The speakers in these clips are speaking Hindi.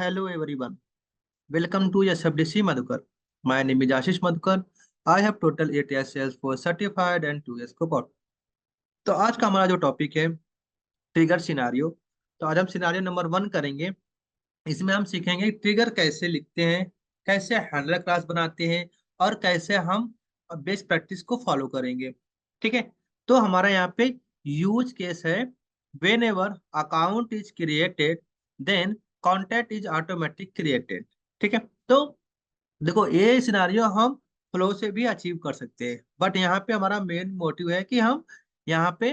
Hello everyone. Welcome to SFDC Madhukar. My name is Ashish Madhukar. I have total 8 years sales for certified and 2 years cohort. तो आज का हमारा जो टॉपिक है ट्रिगर सिनारियो। तो आज हम सिनारियो नंबर 1 करेंगे। इसमें हम सीखेंगे ट्रिगर कैसे लिखते हैं, कैसे हैंडलर क्लास बनाते हैं और कैसे हम बेस्ट प्रैक्टिस को फॉलो करेंगे। ठीक है। तो हमारा यहाँ पे यूज केस है whenever account is created then contact is automatic created. ठीक है। तो देखो ये सिनारियो हम फ्लो से भी अचीव कर सकते हैं, बट यहाँ पे हमारा मेन मोटिव है कि हम यहाँ पे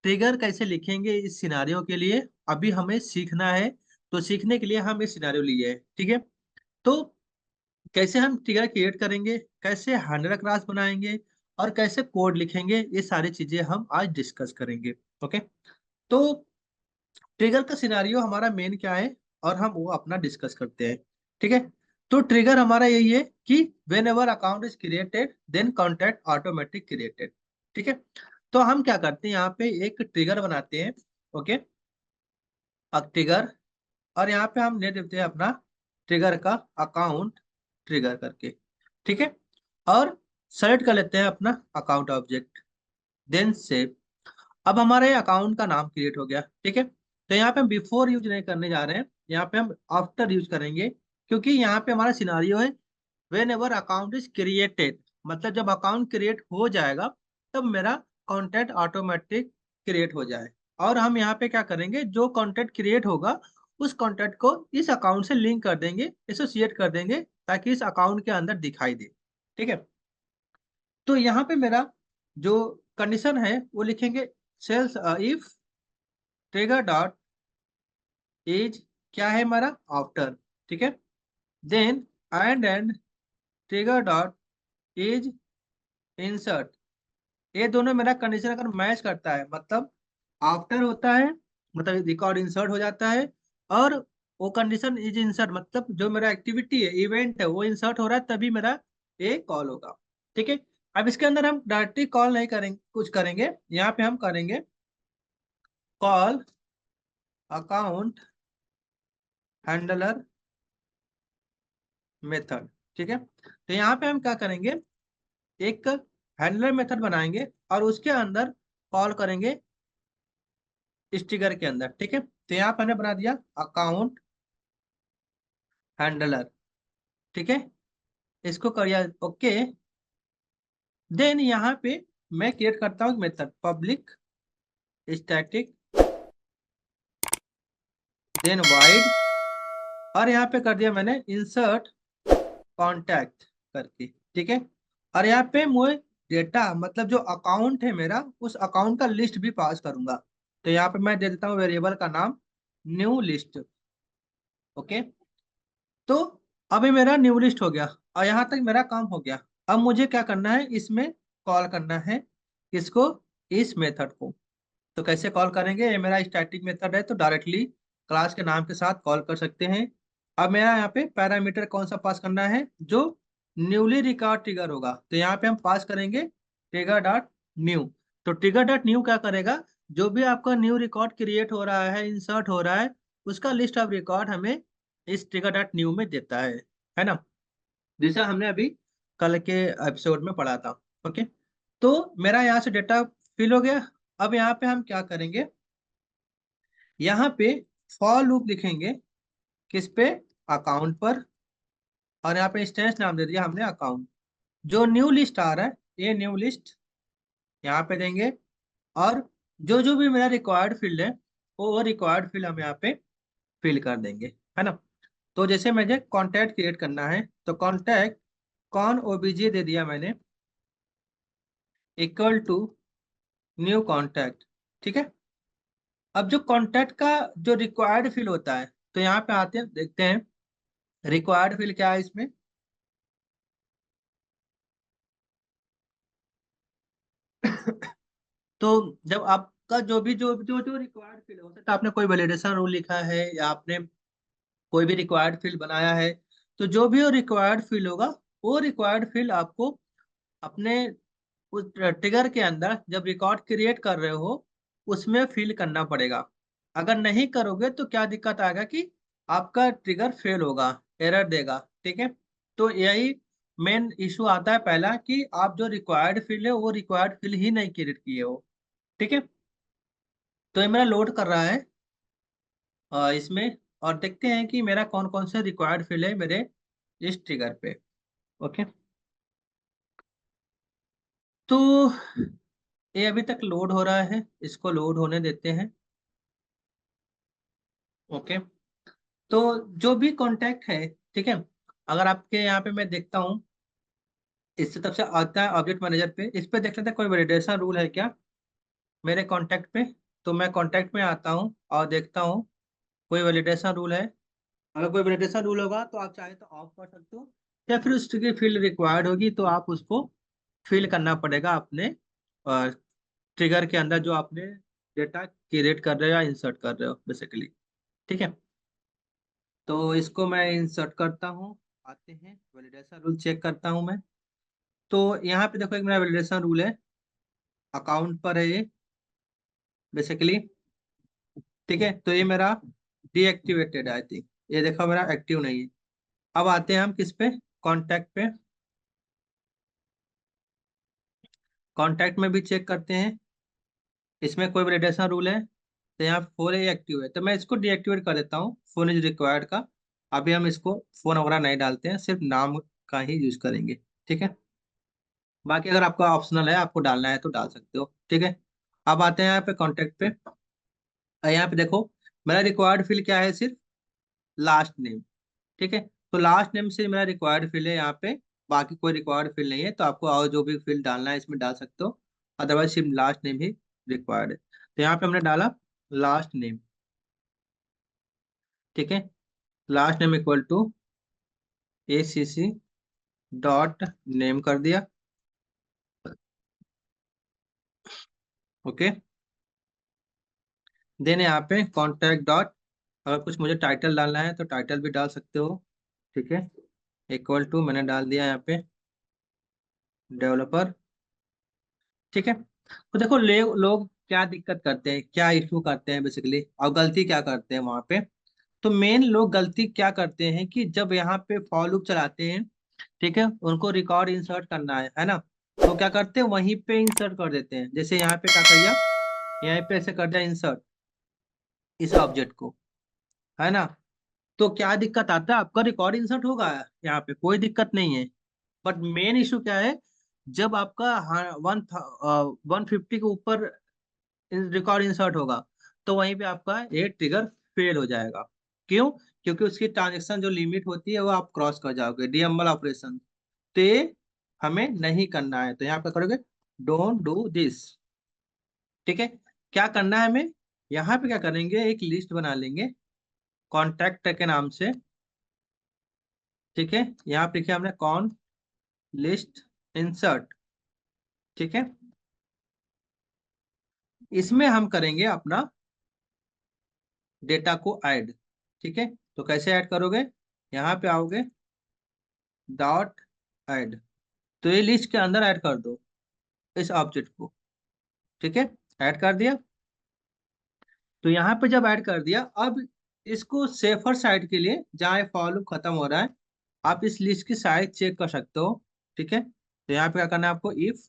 ट्रिगर कैसे लिखेंगे इस सिनारियो के लिए अभी हमें सीखना है। तो सीखने के लिए हम इस सिनारियो लिए है। ठीक है। तो कैसे हम ट्रिगर क्रिएट करेंगे, कैसे हैंडलर क्लास बनाएंगे और कैसे कोड लिखेंगे, ये सारी चीजें हम आज डिस्कस करेंगे। ओके। तो ट्रिगर का सिनारियो हमारा मेन क्या है और हम वो अपना डिस्कस करते हैं। ठीक है। तो ट्रिगर हमारा यही है कि whenever account is created then contact automatic created. ठीक है। तो हम क्या करते हैं, यहाँ पे एक ट्रिगर बनाते हैं। ओके। अब ट्रिगर, और यहाँ पे हम ले देते हैं अपना ट्रिगर का अकाउंट ट्रिगर करके। ठीक है। और सेलेक्ट कर लेते हैं अपना अकाउंट ऑब्जेक्ट, देन सेव। अब हमारे अकाउंट का नाम क्रिएट हो गया। ठीक है। तो यहाँ पे हम बिफोर यूज नहीं करने जा रहे हैं, यहाँ पे हम आफ्टर यूज करेंगे, क्योंकि यहाँ पे हमारा सिनारियो है whenever account is created, मतलब जब अकाउंट क्रिएट हो जाएगा तब मेरा कॉन्टैक्ट ऑटोमेटिक क्रिएट हो जाए। और हम यहाँ पे क्या करेंगे, जो कॉन्टैक्ट क्रिएट होगा उस कॉन्टैक्ट को इस अकाउंट से लिंक कर देंगे, एसोसिएट कर देंगे, ताकि इस अकाउंट के अंदर दिखाई दे। ठीक है। तो यहाँ पे मेरा जो कंडीशन है वो लिखेंगे sales if trigger dot is क्या है हमारा आफ्टर। ठीक है। Then and trigger dot is insert. ये दोनों मेरा कंडीशन अगर मैच करता है, मतलब आफ्टर होता है, मतलब रिकॉर्ड इंसर्ट हो जाता है, और वो कंडीशन इज इंसर्ट मतलब जो मेरा एक्टिविटी है, इवेंट है, वो इंसर्ट हो रहा है, तभी मेरा ये कॉल होगा। ठीक है। अब इसके अंदर हम डायरेक्टली कॉल नहीं करेंगे, कुछ करेंगे यहाँ पे हम करेंगे कॉल अकाउंट हैंडलर मेथड। ठीक है। तो यहाँ पे हम क्या करेंगे, एक हैंडलर मेथड बनाएंगे और उसके अंदर कॉल करेंगे स्टिकर के अंदर। ठीक है। तो यहाँ पे हमने बना दिया अकाउंट हैंडलर। ठीक है। इसको करिए ओके। देन यहाँ पे मैं क्रिएट करता हूँ method public static then void, और यहाँ पे कर दिया मैंने इंसर्ट कॉन्टैक्ट करके। ठीक है। और यहाँ पे मुझे डेटा मतलब जो अकाउंट है मेरा, उस अकाउंट का लिस्ट भी पास करूंगा। तो यहाँ पे मैं दे देता हूँ वेरिएबल का नाम न्यू लिस्ट। ओके। तो अभी मेरा न्यू लिस्ट हो गया और यहाँ तक मेरा काम हो गया। अब मुझे क्या करना है, इसमें कॉल करना है इसको, इस मेथड को। तो कैसे कॉल करेंगे, ये मेरा स्टैटिक मेथड है तो डायरेक्टली क्लास के नाम के साथ कॉल कर सकते हैं। अब मेरा यहाँ पे पैरामीटर कौन सा पास करना है, जो न्यूली रिकॉर्ड ट्रिगर होगा। तो यहाँ पे हम पास करेंगे ट्रिगर डॉट न्यू। तो ट्रिगर डॉट न्यू क्या करेगा, जो भी आपका न्यू रिकॉर्ड क्रिएट हो रहा है, इंसर्ट हो रहा है, उसका लिस्ट ऑफ रिकॉर्ड हमें इस ट्रिगर डॉट न्यू में देता है ना, जैसा हमने अभी कल के एपिसोड में पढ़ा था। ओके। तो मेरा यहाँ से डेटा फिल हो गया। अब यहाँ पे हम क्या करेंगे, यहाँ पे फॉर लूप लिखेंगे किस पे, अकाउंट पर। और यहाँ पे इंस्टेंस नाम दे दिया हमने अकाउंट। जो न्यू लिस्ट आ रहा है ये न्यू लिस्ट यहाँ पे देंगे। और जो जो भी मेरा रिक्वायर्ड फील्ड है वो रिक्वायर्ड फील्ड हम यहाँ पे फिल कर देंगे, है ना। तो जैसे मुझे कॉन्टैक्ट क्रिएट करना है तो कॉन्टैक्ट कॉन ओबीजे दे दिया मैंने, इक्वल टू न्यू कॉन्टैक्ट। ठीक है। अब जो कॉन्टैक्ट का जो रिक्वायर्ड फील्ड होता है, तो यहाँ पे आते हैं देखते हैं रिक्वायर्ड फील्ड क्या है इसमें। तो जब आपका जो भी जो जो रिक्वायर्ड फील्ड हो सकता है, आपने कोई वैलिडेशन रूल लिखा है या आपने कोई भी रिक्वायर्ड फील्ड बनाया है, तो जो भी वो रिक्वायर्ड फील्ड होगा, वो रिक्वायर्ड फील्ड आपको अपने उस ट्रिगर के अंदर जब रिकॉर्ड क्रिएट कर रहे हो उसमें फिल करना पड़ेगा। अगर नहीं करोगे तो क्या दिक्कत आएगा कि आपका ट्रिगर फेल होगा, एरर देगा। ठीक है, तो यही मेन इशू आता है पहला, कि आप जो रिक्वायर्ड फील्ड है वो रिक्वायर्ड फील्ड ही नहीं क्रिएट किए हो। ठीक है, तो ये मेरा लोड कर रहा है इसमें, और देखते हैं कि मेरा कौन कौन से रिक्वायर्ड फील्ड है मेरे इस ट्रिगर पे। ओके, तो ये अभी तक लोड हो रहा है, इसको लोड होने देते हैं। ओके, तो जो भी कॉन्टैक्ट है, ठीक है, अगर आपके यहाँ पे मैं देखता हूँ, इससे तब से आता है ऑब्जेक्ट मैनेजर पे, इस पे देख लेते हैं कोई वैलिडेशन रूल है क्या मेरे कॉन्टैक्ट पे। तो मैं कॉन्टैक्ट में आता हूँ और देखता हूँ कोई वैलिडेशन रूल है। अगर कोई वैलिडेशन रूल होगा तो आप चाहे तो ऑफ कर सकते हो, या फिर उसकी फील्ड रिक्वायर्ड होगी तो आप उसको फिल करना पड़ेगा अपने ट्रिगर के अंदर, जो आपने डेटा क्रिएट कर रहे हो या इंसर्ट कर रहे हो बेसिकली। ठीक है, तो इसको मैं इंसर्ट करता हूँ, आते हैं वैलिडेशन रूल चेक करता हूँ मैं। तो यहाँ पे देखो एक मेरा वैलिडेशन रूल है, अकाउंट पर है ये बेसिकली। ठीक है, तो ये मेरा डीएक्टिवेटेड है आई थिंक, ये देखो मेरा एक्टिव नहीं है। अब आते हैं हम किस पे, कॉन्टैक्ट पे। कॉन्टैक्ट में भी चेक करते हैं, इसमें कोई वैलिडेशन रूल है तो यहाँ फोन है एक्टिव है, तो मैं इसको डीएक्टिवेट कर देता हूँ, फोन इज रिक्वायर्ड का। अभी हम इसको फोन वगैरह नहीं डालते हैं, सिर्फ नाम का ही यूज करेंगे। ठीक है, बाकी अगर आपका ऑप्शनल है, आपको डालना है तो डाल सकते हो। ठीक है, अब आते हैं यहाँ पे कॉन्टैक्ट पे। यहाँ पे देखो मेरा रिक्वायर्ड फील्ड क्या है, सिर्फ लास्ट नेम। ठीक है, तो लास्ट नेम से मेरा रिक्वायर्ड फील्ड है यहाँ पे, बाकी कोई रिक्वायर्ड फील्ड नहीं है। तो आपको और जो भी फील्ड डालना है इसमें डाल सकते हो, अदरवाइज सिर्फ लास्ट नेम ही रिक्वायर्ड है। तो यहाँ पे हमने डाला लास्ट नेम। ठीक है, last name equal to ACC dot name कर दिया। ओके, देन यहाँ पे कॉन्टैक्ट डॉट, अगर कुछ मुझे टाइटल डालना है तो टाइटल भी डाल सकते हो। ठीक है, इक्वल टू मैंने डाल दिया यहाँ पे डेवलपर। ठीक है, तो देखो लोग क्या दिक्कत करते हैं, क्या इशू करते हैं बेसिकली, और गलती क्या करते हैं वहां पे। तो मेन लोग गलती क्या करते हैं कि जब यहाँ पे फॉर लूप चलाते हैं, ठीक है, उनको रिकॉर्ड इंसर्ट करना है ना, तो क्या करते हैं वहीं पे इंसर्ट कर देते हैं। जैसे यहाँ पे क्या किया, यहाँ पे ऐसे कर दिया इंसर्ट इस ऑब्जेक्ट को, है ना। तो क्या दिक्कत आता है, आपका रिकॉर्ड इंसर्ट होगा, यहाँ पे कोई दिक्कत नहीं है। बट मेन इशू क्या है, जब आपका 150 के ऊपर रिकॉर्ड इंसर्ट होगा, तो वहीं पे आपका ये ट्रिगर फेल हो जाएगा। क्यों? क्योंकि उसकी ट्रांजेक्शन जो लिमिट होती है वो आप क्रॉस कर जाओगे, डीएमएल ऑपरेशन। तो ये हमें नहीं करना है, तो यहाँ पे करोगे डोंट डू दिस। ठीक है, क्या करना है हमें, यहाँ पे क्या करेंगे, एक लिस्ट बना लेंगे कॉन्टैक्ट के नाम से। ठीक है, यहाँ पे लिखे हमने कॉन लिस्ट इंसर्ट। ठीक है, इसमें हम करेंगे अपना डेटा को ऐड। ठीक है, तो कैसे ऐड करोगे, यहाँ पे आओगे डॉट ऐड, तो ये लिस्ट के अंदर ऐड कर दो इस ऑब्जेक्ट को। ठीक है, ऐड कर दिया। तो यहाँ पे जब ऐड कर दिया, अब इसको सेफर साइड के लिए, जहाँ फॉर लूप खत्म हो रहा है, आप इस लिस्ट की साइज चेक कर सकते हो। ठीक है, तो यहाँ पे क्या करना है आपको, if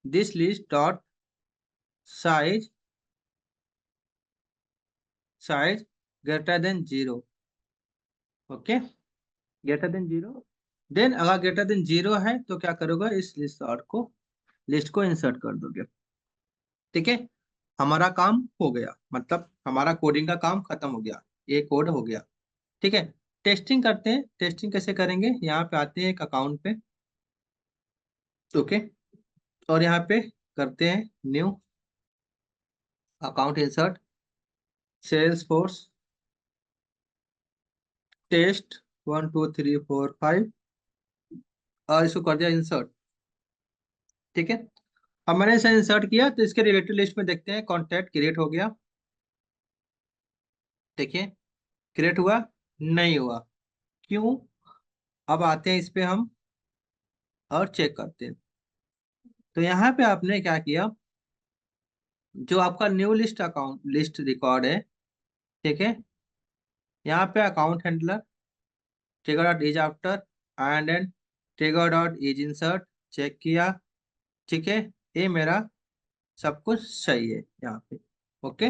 this list dot size, size greater than 0। Okay, greater than 0, then अगर ग्रेटर देन 0 है तो क्या करोगे, इस लिस्ट को इंसर्ट कर दोगे। ठीक है, हमारा काम हो गया, मतलब हमारा कोडिंग का काम खत्म हो गया, ये कोड हो गया। ठीक है, टेस्टिंग करते हैं, टेस्टिंग कैसे करेंगे, यहाँ पे आते हैं एक अकाउंट पे। ओके, और यहाँ पे करते हैं new account, insert Salesforce test 1 2 3 4 5, और इसको कर दिया इंसर्ट। ठीक है, अब मैंने इसे इंसर्ट किया तो इसके रिलेटेड लिस्ट में देखते हैं कॉन्टैक्ट क्रिएट हो गया। देखिए क्रिएट हुआ, नहीं हुआ, क्यों? अब आते हैं इस पे हम और चेक करते हैं। तो यहाँ पे आपने क्या किया, जो आपका new list account list record है, ठीक है, यहाँ पे account handler trigger dot is after and trigger dot is insert check किया। ठीक है, ये मेरा सब कुछ सही है यहाँ पे। ओके,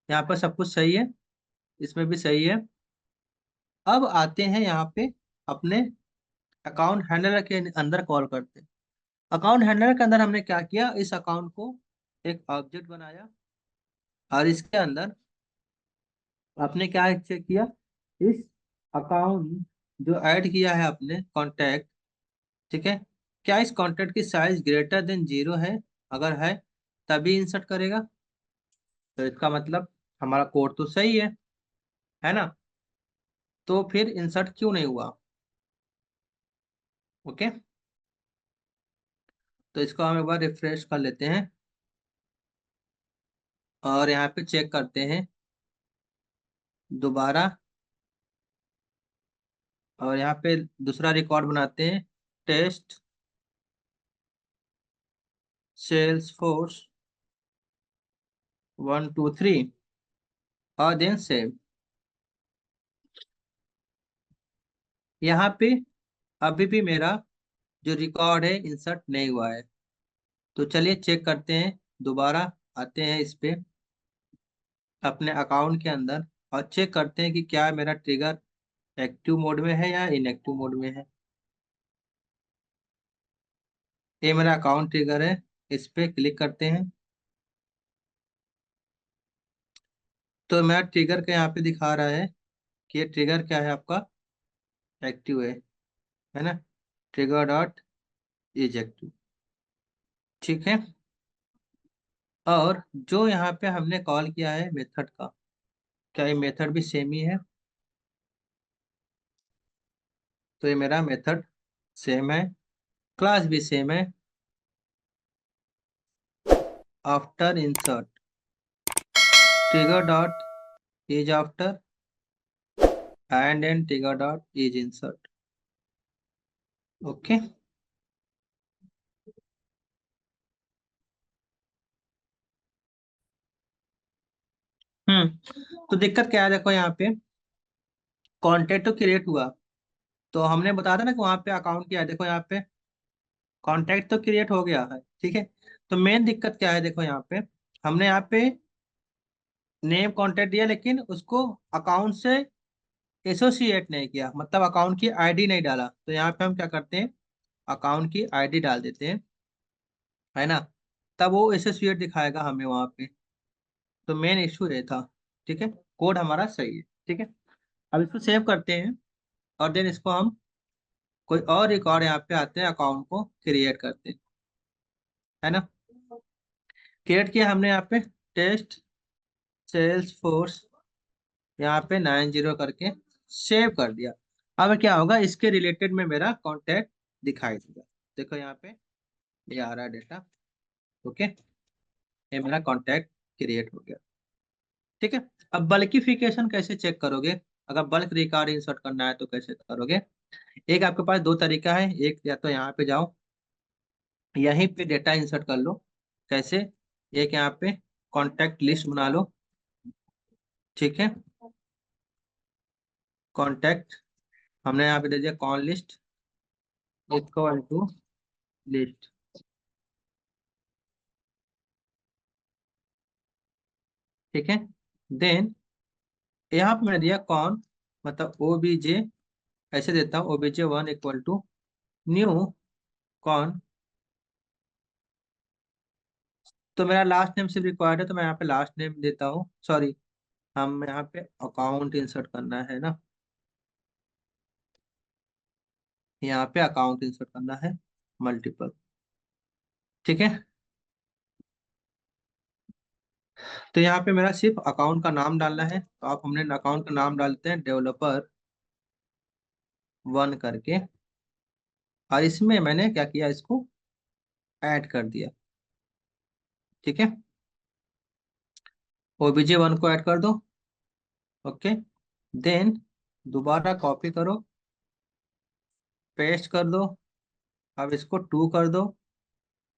यहाँ पर सब कुछ सही है, इसमें भी सही है। अब आते हैं यहाँ पे अपने अकाउंट हैंडलर के अंदर कॉल करते हैं। अकाउंट हैंडलर के अंदर हमने क्या किया, इस अकाउंट को एक ऑब्जेक्ट बनाया और इसके अंदर आपने क्या चेक किया, इस अकाउंट जो ऐड किया है आपने कॉन्टैक्ट, ठीक है, क्या इस कॉन्टैक्ट की साइज ग्रेटर देन 0 है? अगर है तभी इंसर्ट करेगा। तो इसका मतलब हमारा कोड तो सही है ना? तो फिर इंसर्ट क्यों नहीं हुआ? ओके, तो इसको हम एक बार रिफ्रेश कर लेते हैं और यहाँ पे चेक करते हैं दोबारा। और यहाँ पे दूसरा रिकॉर्ड बनाते हैं, टेस्ट सेल्स फोर्स 1 2 3 और देन सेव। यहाँ पे अभी भी मेरा जो रिकॉर्ड है इंसर्ट नहीं हुआ है। तो चलिए चेक करते हैं, दोबारा आते हैं इस पे अपने अकाउंट के अंदर और चेक करते हैं कि क्या मेरा ट्रिगर एक्टिव मोड में है या इनएक्टिव मोड में है। ये मेरा अकाउंट ट्रिगर है, इस पे क्लिक करते हैं तो मेरा ट्रिगर का यहाँ पे दिखा रहा है कि ये ट्रिगर क्या है आपका, एक्टिव है ना? Trigger dot is active. ठीक है, और जो यहाँ पे हमने कॉल किया है मेथड का, क्या ये मेथड भी सेम ही है? तो ये मेरा मेथड सेम है, क्लास भी सेम है। After insert trigger dot is after and trigger dot is insert. Okay, तो दिक्कत क्या है, देखो यहाँ पे कॉन्टेक्ट तो क्रिएट हुआ, तो हमने बताया था ना कि वहाँ पे अकाउंट किया है, देखो यहाँ पे कॉन्टेक्ट तो क्रिएट हो गया है, ठीक है। तो मेन दिक्कत क्या है, देखो यहाँ पे हमने यहाँ पे नेम कॉन्टेक्ट दिया लेकिन उसको अकाउंट से एसोसिएट नहीं किया, मतलब अकाउंट की आईडी नहीं डाला। तो यहाँ पे हम क्या करते हैं, अकाउंट की आईडी डाल देते हैं, है ना? तब वो एसोसिएट दिखाएगा हमें वहाँ पे। तो मेन इश्यू ये था, ठीक है। कोड हमारा सही है, ठीक है। अब इसको सेव करते हैं और देन इसको हम कोई और रिकॉर्ड यहाँ पे आते हैं, अकाउंट को क्रिएट करते हैं, है ना? क्रिएट किया हमने यहाँ पे टेस्ट सेल्स फोर्स यहाँ पे 90 करके सेव कर दिया। अब क्या होगा, इसके रिलेटेड में मेरा कॉन्टैक्ट दिखाई देगा। देखो यहाँ पे ये आ रहा है डेटा। ओके, ये मेरा कॉन्टैक्ट क्रिएट हो गया, ठीक है। अब बल्किफिकेशन कैसे चेक करोगे, अगर बल्क रिकॉर्ड इंसर्ट करना है तो कैसे करोगे? एक आपके पास दो तरीका है, एक या तो यहाँ पे जाओ, यहीं पे डेटा इंसर्ट कर लो। कैसे? एक यहाँ पे कॉन्टैक्ट लिस्ट बना लो, ठीक है। कॉन्टैक्ट हमने यहाँ पे दे दिया con list equal to list, ठीक है। देन यहाँ पे मैंने दिया कॉन, मतलब ओ बी जे, ऐसे देता हूँ OBJ1 equal to new cone. तो मेरा लास्ट नेम सिर्फ रिक्वायर्ड है तो मैं यहाँ पे लास्ट नेम देता हूँ, सॉरी, हम यहाँ पे अकाउंट इंसर्ट करना है ना, यहाँ पे अकाउंट इंसर्ट करना है मल्टीपल, ठीक है। तो यहाँ पे मेरा सिर्फ अकाउंट का नाम डालना है, तो आप हमने अकाउंट का नाम डालते हैं डेवलपर 1 करके, और इसमें मैंने क्या किया, इसको ऐड कर दिया, ठीक है। OBJ1 को ऐड कर दो, ओके। देन दोबारा कॉपी करो, पेस्ट कर दो, अब इसको 2 कर दो,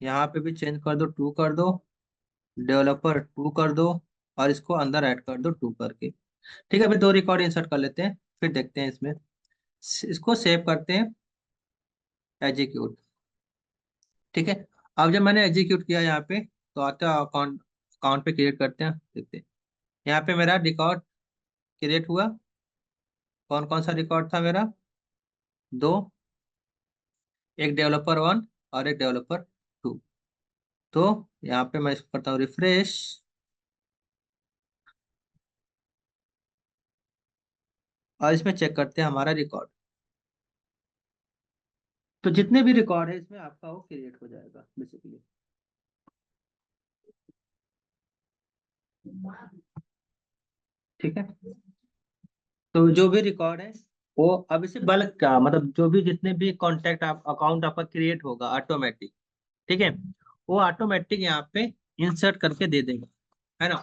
यहाँ पे भी चेंज कर दो, 2 कर दो, डेवलपर 2 कर दो, और इसको अंदर ऐड कर दो 2 करके। ठीक है, अभी दो रिकॉर्ड इंसर्ट कर लेते हैं, फिर देखते हैं इसमें। इसको सेव करते हैं, एग्जीक्यूट। ठीक है, अब जब मैंने एग्जीक्यूट किया यहाँ पे, तो आता है अकाउंट। अकाउंट पे क्रिएट करते हैं, देखते हैं। यहाँ पे मेरा रिकॉर्ड क्रिएट हुआ। कौन कौन सा रिकॉर्ड था मेरा? दो, एक डेवलपर वन और एक डेवलपर टू। तो यहाँ पे मैं इसको करता हूँ रिफ्रेश, और इसमें चेक करते हैं हमारा रिकॉर्ड। तो जितने भी रिकॉर्ड है इसमें आपका वो क्रिएट हो जाएगा बेसिकली। ठीक है, तो जो भी रिकॉर्ड है वो अब इसे बल्क का मतलब जो भी जितने भी कॉन्टेक्ट आप अकाउंट आपका क्रिएट होगा ऑटोमेटिक, ठीक है, वो ऑटोमेटिक यहाँ पे इंसर्ट करके दे देगा, है ना।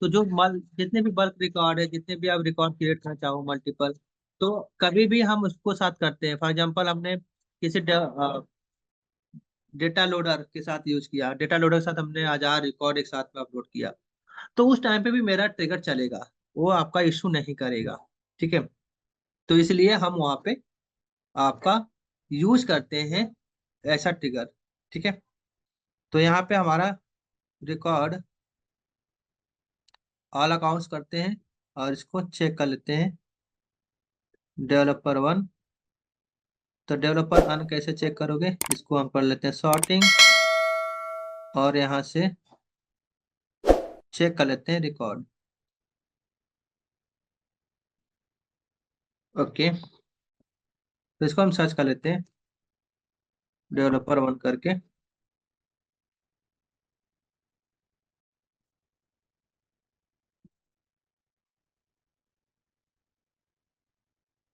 तो जो मल जितने भी बल्क रिकॉर्ड है, जितने भी आप रिकॉर्ड क्रिएट करना चाहो मल्टीपल, तो कभी भी हम उसको साथ करते हैं। फॉर एग्जांपल हमने किसी डेटा लोडर के साथ यूज किया, डेटा लोडर के साथ हमने 1000 रिकॉर्ड एक साथ में अपलोड किया, तो उस टाइम पे भी मेरा ट्रिगर चलेगा, वो आपका इशू नहीं करेगा। ठीक है, तो इसलिए हम वहाँ पे आपका यूज करते हैं ऐसा ट्रिगर। ठीक है, तो यहाँ पे हमारा रिकॉर्ड ऑल अकाउंट्स करते हैं और इसको चेक कर लेते हैं, डेवलपर वन। तो डेवलपर वन कैसे चेक करोगे, इसको हम कर लेते हैं सॉर्टिंग, और यहाँ से चेक कर लेते हैं रिकॉर्ड। ओके, तो इसको हम सर्च कर लेते हैं डेवलपर वन करके।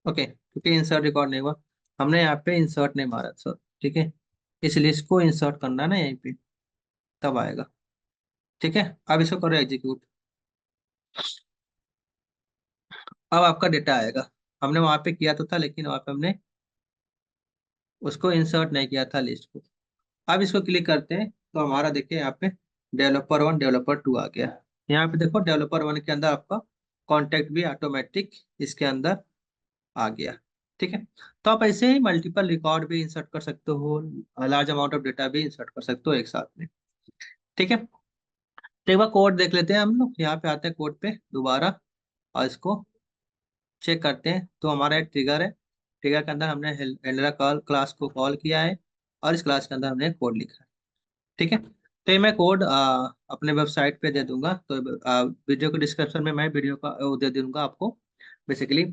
ओके, क्योंकि इंसर्ट रिकॉर्ड नहीं हुआ, हमने यहाँ पे इंसर्ट नहीं मारा सर। ठीक है, इसलिए इसको इंसर्ट करना है ना यहीं पे, तब आएगा। ठीक है, अब इसको करो एग्जीक्यूट। अब आपका डेटा आएगा। हमने वहां पे किया तो था, लेकिन वहां पे हमने उसको इंसर्ट नहीं किया था लिस्ट को। अब इसको क्लिक करते हैं तो हमारा देखिए यहाँ पे डेवलपर वन डेवलपर टू आ गया। यहाँ पे देखो डेवलपर वन के अंदर आपका कॉन्टेक्ट भी ऑटोमेटिक इसके अंदर आ गया। ठीक है, तो आप ऐसे ही मल्टीपल रिकॉर्ड भी इंसर्ट कर सकते हो, लार्ज अमाउंट ऑफ डेटा भी इंसर्ट कर सकते हो एक साथ में। ठीक है, तो एक बार कोड देख लेते हैं हम लोग। यहाँ पे आते हैं कोड पे दोबारा, और इसको चेक करते हैं। तो हमारा एक ट्रिगर है, ट्रिगर के अंदर हमने हेल्डर कॉल क्लास को कॉल किया है, और इस क्लास के अंदर हमने कोड लिखा है। ठीक है, तो ये मैं कोड अपने वेबसाइट पे दे दूंगा। तो वीडियो के डिस्क्रिप्शन में मैं वीडियो का वो दे दूंगा आपको बेसिकली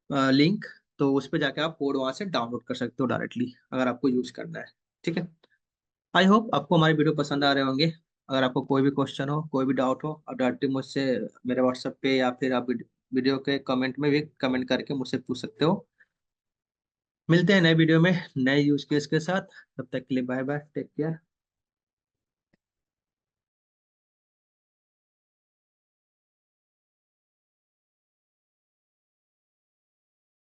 लिंक। तो उस पे जाके आप कोड वहां से डाउनलोड कर सकते हो डायरेक्टली, अगर आपको यूज करना है। ठीक है, आई होप आपको हमारे वीडियो पसंद आ रहे होंगे। अगर आपको कोई भी क्वेश्चन हो, कोई भी डाउट हो, आप डायरेक्टली मुझसे मेरे व्हाट्सएप पे या फिर आप वीडियो के कमेंट में भी कमेंट करके मुझसे पूछ सकते हो। मिलते हैं नए वीडियो में नए यूज केस के साथ। तब तक के लिए बाय बाय, टेक केयर।